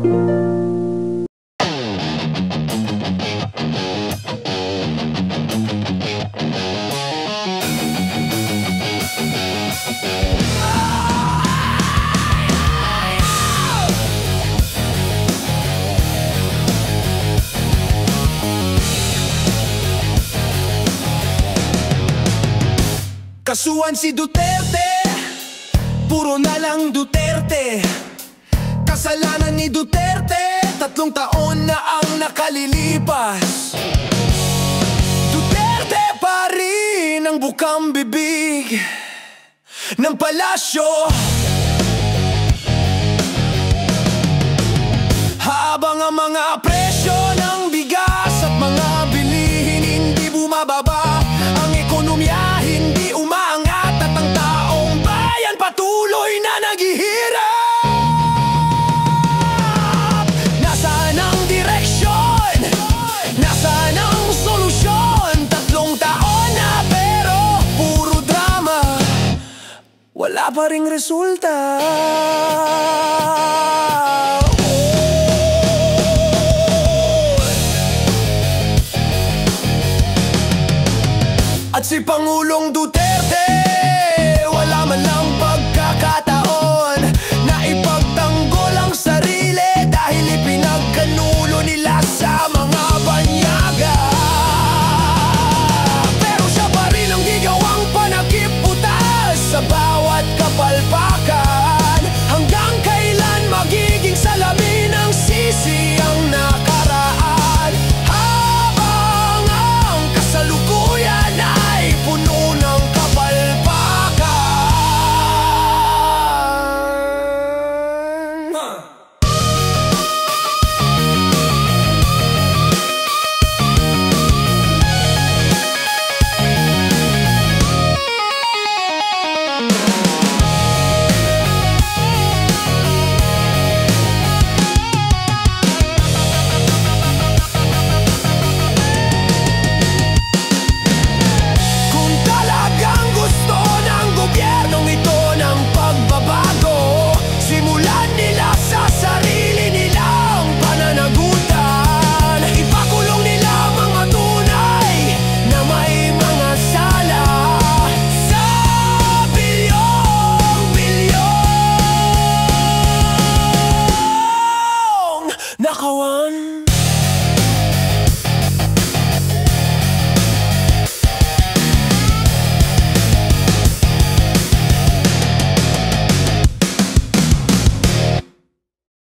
Kasuhan si Duterte, puro na lang Duterte. Kasalanan ni Duterte, 3 taon na ang nakalilipas. Duterte pa rin ang bukang bibig ng palasyo, habang ang mga presyo ng bigas at mga bilihin hindi bumababa. Ang ekonomiya hindi umaangat at ang taong bayan patuloy na naghihirap. Nasaan ang direksyon? Nasaan ang solusyon? 3 taon na pero puro drama, wala pa ring resulta. At si Pangulong Duterte, wala man lang pagkakataon na ipagtanggol ang sarili dahil ipinagkanulo nila sa mga banyaga. Pero siya pa rin ang gigawang panakip-butas sa bawat kapalpakan. Hanggang kailan magiging salamin ng sisi ang nakaraan, habang ang kasalukuyan ay puno ng kapalpakan. Kung talagang gusto ng gobyernong ito ng pagbabago, simulan nila sa sarili nilang pananagutan. Ipakulong nila mga tunay na may mga sala sa bilyong-bilyong nakawan.